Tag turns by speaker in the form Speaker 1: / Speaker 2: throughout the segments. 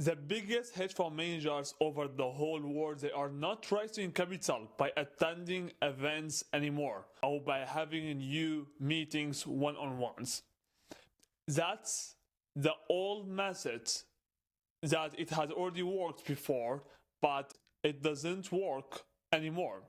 Speaker 1: The biggest hedge fund managers over the whole world, they are not raising capital by attending events anymore or by having new meetings one-on-ones. That's the old method that it has already worked before, but it doesn't work anymore.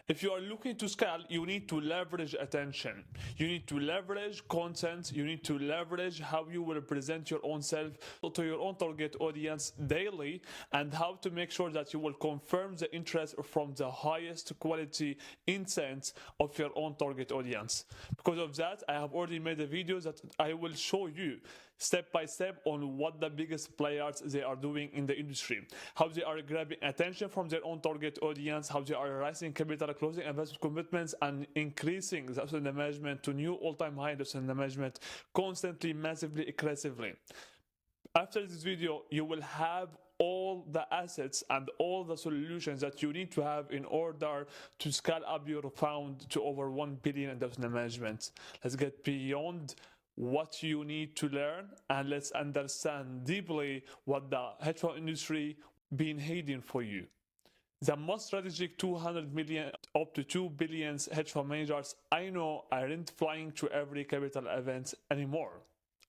Speaker 1: If you are looking to scale, you need to leverage attention. You need to leverage content. You need to leverage how you will present your own self to your own target audience daily, and how to make sure that you will confirm the interest from the highest quality intent of your own target audience. Because of that, I have already made a video that I will show you step by step on what the biggest players they are doing in the industry, how they are grabbing attention from their own target audience, how they are raising capital, closing investment commitments, and increasing the asset under management to new all-time high asset under management constantly, massively, aggressively. After this video, you will have all the assets and all the solutions that you need to have in order to scale up your fund to over 1 billion in asset under management. Let's get beyond what you need to learn, and let's understand deeply what the hedge fund industry been hiding for you. The most strategic 200 million up to 2 billion hedge fund managers I know aren't flying to every capital event anymore.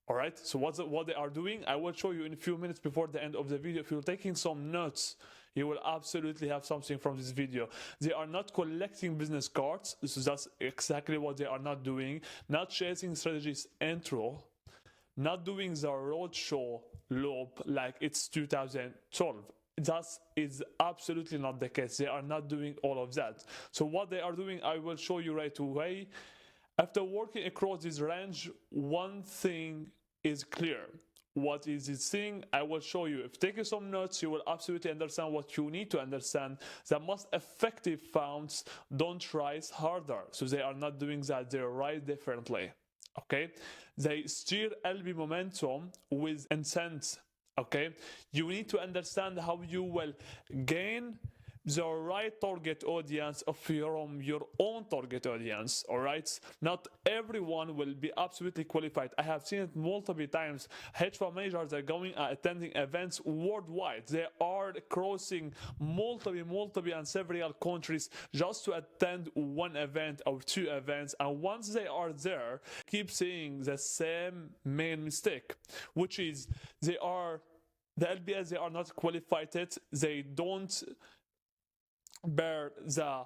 Speaker 1: Alright, so what they are doing, I will show you in a few minutes before the end of the video. If you're taking some notes, you will absolutely have something from this video. They are not collecting business cards, so that's exactly what they are not doing. Not chasing strategies intro, not doing the roadshow loop like it's 2012. That is absolutely not the case. They are not doing all of that. So what they are doing, I will show you right away. After working across this range, one thing is clear. What is this thing? I will show you. If taking some notes, you will absolutely understand what you need to understand. The most effective funds don't rise harder. So they are not doing that. They rise differently. Okay? They steer LB momentum with intent. Okay? You need to understand how you will gain the right target audience from your own target audience. All right, not everyone will be absolutely qualified. I have seen it multiple times. Hedge fund managers are going attending events worldwide. They are crossing multiple and several countries just to attend one event or two events, and once they are there, keep seeing the same main mistake, which is the LBS, they are not qualified. They don't bear the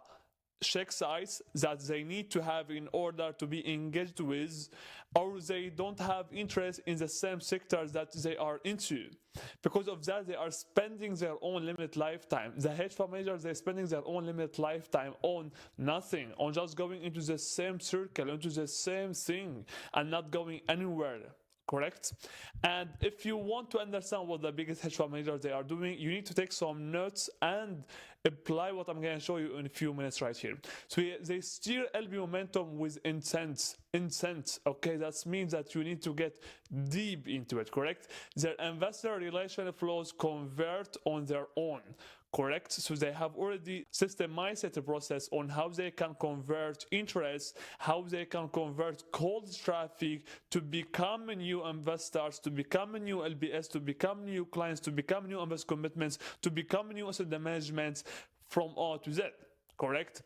Speaker 1: check size that they need to have in order to be engaged with, or they don't have interest in the same sectors that they are into. Because of that, they are spending their own limited lifetime. The hedge fund managers, they're spending their own limited lifetime on nothing, on just going into the same circle, into the same thing, and not going anywhere. Correct? And if you want to understand what the biggest hedge fund managers they are doing, you need to take some notes and apply what I'm going to show you in a few minutes right here. So they steer LB momentum with intent. Okay, that means that you need to get deep into it. Correct? Their investor relation flows convert on their own. Correct? So they have already systemized the process on how they can convert interest, how they can convert cold traffic to become new investors, to become new LBS, to become new clients, to become new investment commitments, to become new asset management from A to Z. Correct?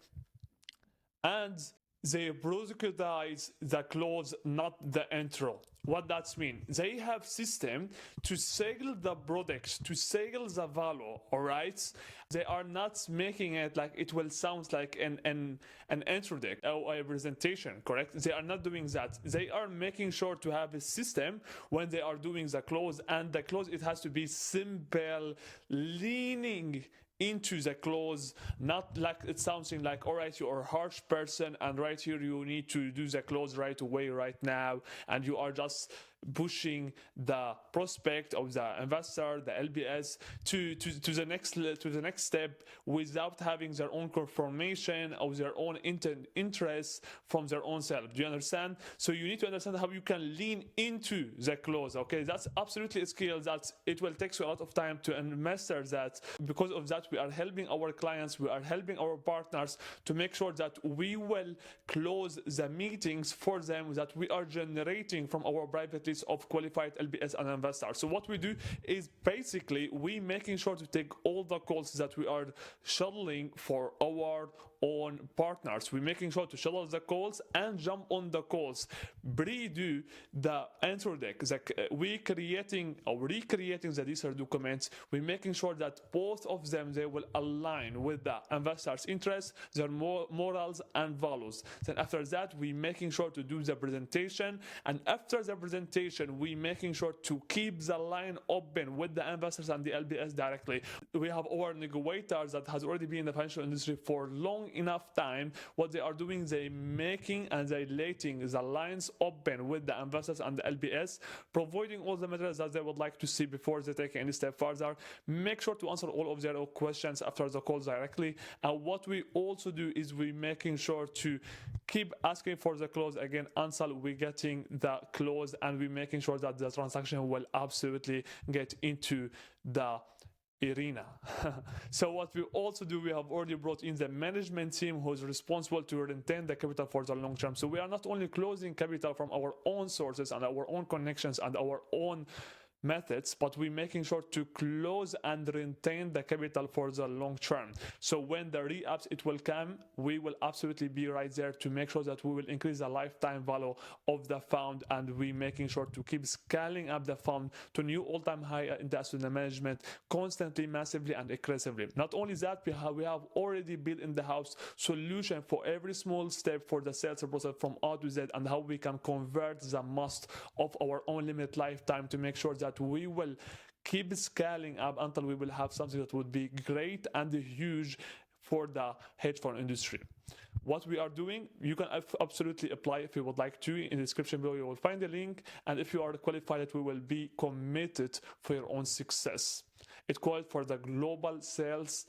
Speaker 1: And they prioritize the close, not the intro. What that means? They have system to sell the products, to sell the value, all right? They are not making it like it will sound like an intro deck or a presentation, correct? They are not doing that. They are making sure to have a system when they are doing the close, and the close, it has to be simple, leaning into the close, not like it's something like, all right, you are a harsh person and right here you need to do the close right away, right now, and you are just pushing the prospect of the investor, the LBS, to the next step without having their own confirmation of their own interest from their own self. Do you understand? So you need to understand how you can lean into the close. Okay, that's absolutely a skill that it will take you a lot of time to master that. Because of that, we are helping our clients, we are helping our partners to make sure that we will close the meetings for them that we are generating from our private database of qualified LBS and investors. So what we do is basically we making sure to take all the calls that we are shuttling for our own partners. We're making sure to shuttle the calls and jump on the calls, pre-do the intro deck. We creating or recreating the user documents. We're making sure that both of them, they will align with the investors' interests, their morals and values. Then after that, we're making sure to do the presentation, and after the presentation, we're making sure to keep the line open with the investors and the LBS directly. We have our negotiators that has already been in the financial industry for long enough time. What they are doing, they making and they letting the lines open with the investors and the LBS, providing all the materials that they would like to see before they take any step further. Make sure to answer all of their questions after the calls directly. And what we also do is we making sure to keep asking for the close again until we getting the close, and we making sure that the transaction will absolutely get into the arena. So what we also do, we have already brought in the management team who is responsible to retain the capital for the long term. So we are not only closing capital from our own sources and our own connections and our own methods, but we're making sure to close and retain the capital for the long term. So when the re-ups it will come, we will absolutely be right there to make sure that we will increase the lifetime value of the fund, and we're making sure to keep scaling up the fund to new all-time high in the asset management constantly, massively and aggressively. Not only that, we have already built in the house solution for every small step for the sales process from A to Z, and how we can convert the most of our own limit lifetime to make sure that we will keep scaling up until we will have something that would be great and huge for the hedge fund industry. What we are doing, you can absolutely apply if you would like to. In the description below you will find the link, and if you are qualified, we will be committed for your own success. It calls for the global sales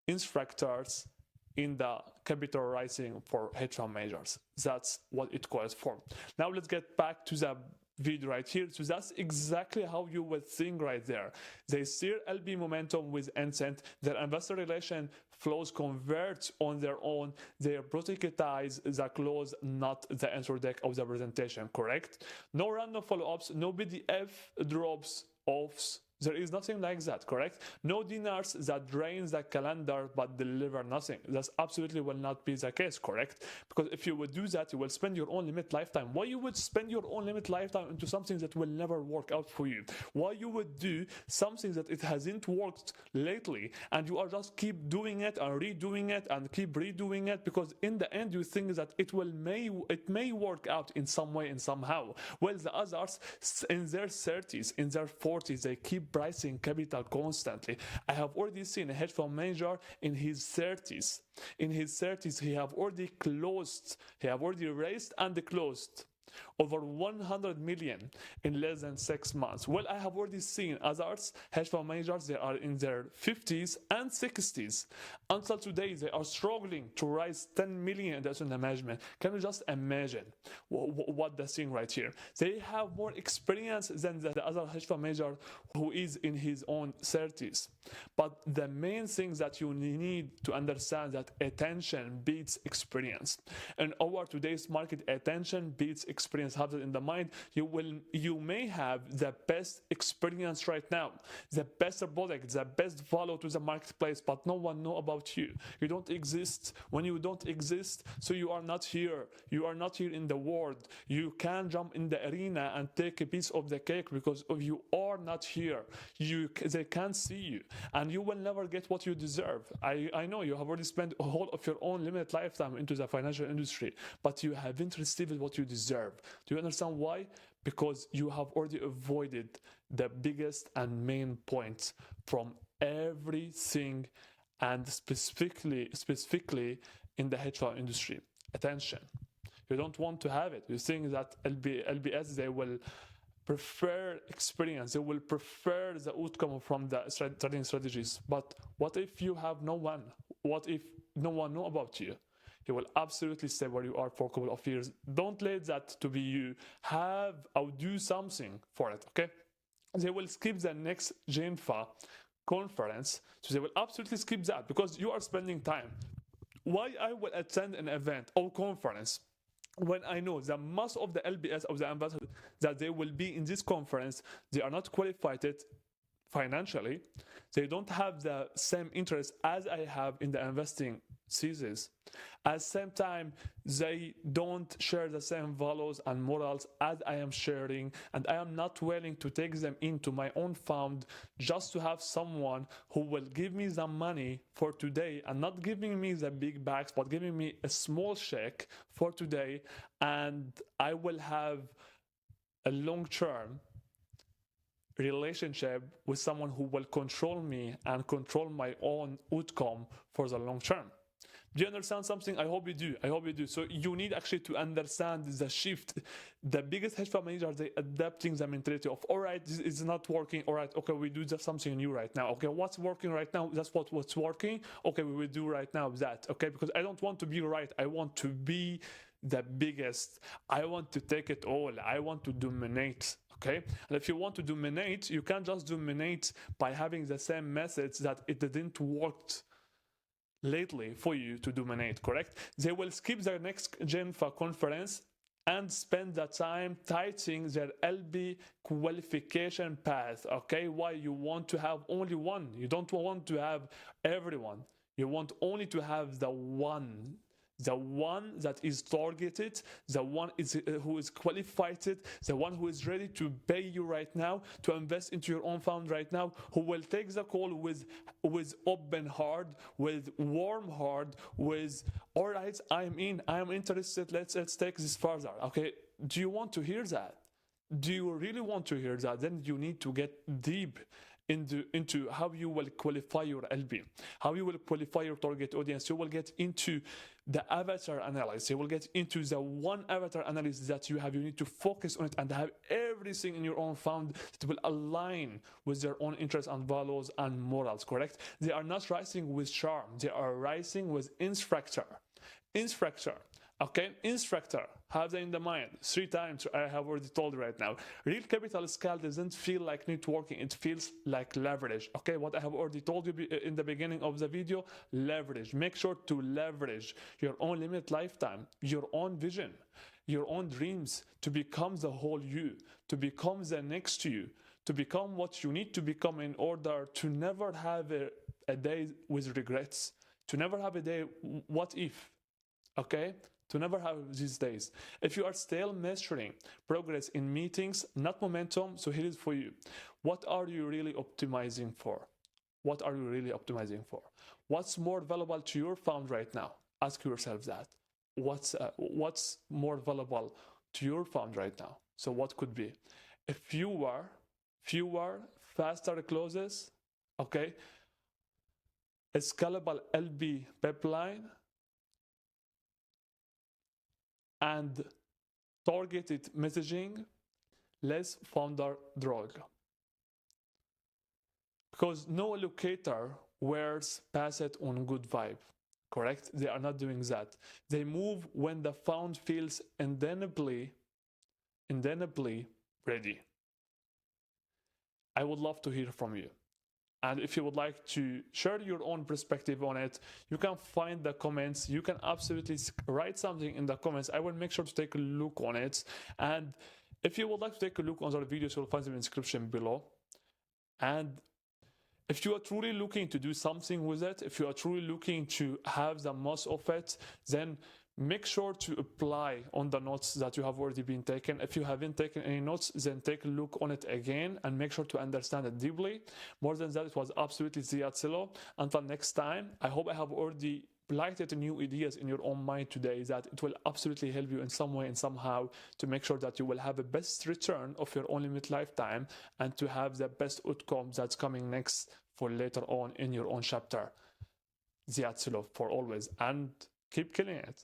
Speaker 1: instructors in the capital rising for hedge fund managers. That's what it calls for. Now let's get back to the video right here. So that's exactly how you would think right there. They steer LB momentum with intent. Their investor relation flows convert on their own. They prioritize the close, not the intro deck of the presentation, correct? No random follow-ups, no BDF drops offs. There is nothing like that, correct? No dinars that drains the calendar but deliver nothing. That absolutely will not be the case, correct? Because if you would do that, you will spend your own limit lifetime. Why you would spend your own limit lifetime into something that will never work out for you? Why you would do something that it hasn't worked lately, and you are just keep doing it and redoing it and keep redoing it, because in the end you think that it may work out in some way and somehow. Well, the others in their 30s, in their 40s, they keep pricing capital constantly. I have already seen a hedge fund manager in his 30s. In his 30s, he have already raised and closed over 100 million in less than 6 months. Well, I have already seen others, hedge fund managers, they are in their 50s and 60s. Until today, they are struggling to raise 10 million in asset management. Can you just imagine what they're seeing right here? They have more experience than the other hedge fund manager who is in his own 30s. But the main thing that you need to understand that attention beats experience. In our today's market, attention beats experience. Have it in the mind. You may have the best experience right now, the best product, the best value to the marketplace, but no one know about you. You don't exist. When you don't exist, so you are not here. You are not here in the world. You can jump in the arena and take a piece of the cake because of you are not here. They can't see you, and you will never get what you deserve. I know you have already spent a whole of your own limited lifetime into the financial industry, but you haven't received what you deserve. Do you understand why? Because you have already avoided the biggest and main points from everything, and specifically in the hedge fund industry. Attention. You don't want to have it. You think that LBS, they will prefer experience, they will prefer the outcome from the trading strategies. But what if you have no one? What if no one know about you? You will absolutely stay where you are for a couple of years. Don't let that to be you. Have or do something for it, okay? They will skip the next GenFA conference, so they will absolutely skip that because you are spending time. Why I will attend an event or conference when I know that most of the LBS of the investors that they will be in this conference, they are not qualified financially, they don't have the same interest as I have in the investing thesis. At the same time, they don't share the same values and morals as I am sharing, and I am not willing to take them into my own fund just to have someone who will give me the money for today and not giving me the big bags, but giving me a small check for today, and I will have a long-term relationship with someone who will control me and control my own outcome for the long term. Do you understand something? I hope you do. I hope you do. So you need actually to understand the shift. The biggest hedge fund managers, they adapting the mentality of, all right, this is not working. All right, okay, we do just something new right now. Okay, what's working right now? That's what's working. Okay, we will do right now that. Okay, because I don't want to be right. I want to be the biggest. I want to take it all. I want to dominate. Okay, and if you want to dominate, you can't just dominate by having the same methods that it didn't work lately for you to dominate, correct? They will skip their next Genfa conference and spend the time tightening their LB qualification path. Okay, why? You want to have only one. You don't want to have everyone. You want only to have the one that is targeted, the one who is qualified, the one who is ready to pay you right now, to invest into your own fund right now, who will take the call with open heart, with warm heart, with, all right, I'm in, I'm interested, let's take this further. Okay, do you want to hear that? Do you really want to hear that? Then you need to get deep into how you will qualify your LB, how you will qualify your target audience. You will get into the avatar analysis. You will get into the one avatar analysis that you have. You need to focus on it and have everything in your own fund that will align with their own interests and values and morals, correct? They are not rising with charm. They are rising with instructor. Okay, instructor, have that in the mind. 3 times I have already told you right now. Real capital scale doesn't feel like networking, it feels like leverage. Okay, what I have already told you in the beginning of the video, leverage. Make sure to leverage your own limited lifetime, your own vision, your own dreams to become the whole you, to become the next you, to become what you need to become in order to never have a day with regrets, to never have a day, what if, okay? To never have these days. If you are still measuring progress in meetings, not momentum, so here is for you. What are you really optimizing for? What are you really optimizing for? What's more valuable to your fund right now? Ask yourself that. What's more valuable to your fund right now? So what could be? If fewer, faster closes, okay? A scalable LB pipeline, and targeted messaging, less founder drag. Because no allocator wears pass it on good vibe, correct? They are not doing that. They move when the fund feels indenibly ready. I would love to hear from you. And if you would like to share your own perspective on it, you can find the comments. You can absolutely write something in the comments. I will make sure to take a look on it. And if you would like to take a look on other videos, you'll find them in the description below. And if you are truly looking to do something with it, if you are truly looking to have the most of it, then make sure to apply on the notes that you have already been taken. If you haven't taken any notes, then take a look on it again and make sure to understand it deeply. More than that, it was absolutely Ziatzilo. Until next time, I hope I have already planted new ideas in your own mind today that it will absolutely help you in some way and somehow to make sure that you will have the best return of your own limited lifetime and to have the best outcome that's coming next for later on in your own chapter. Ziatzilo for always, and keep killing it.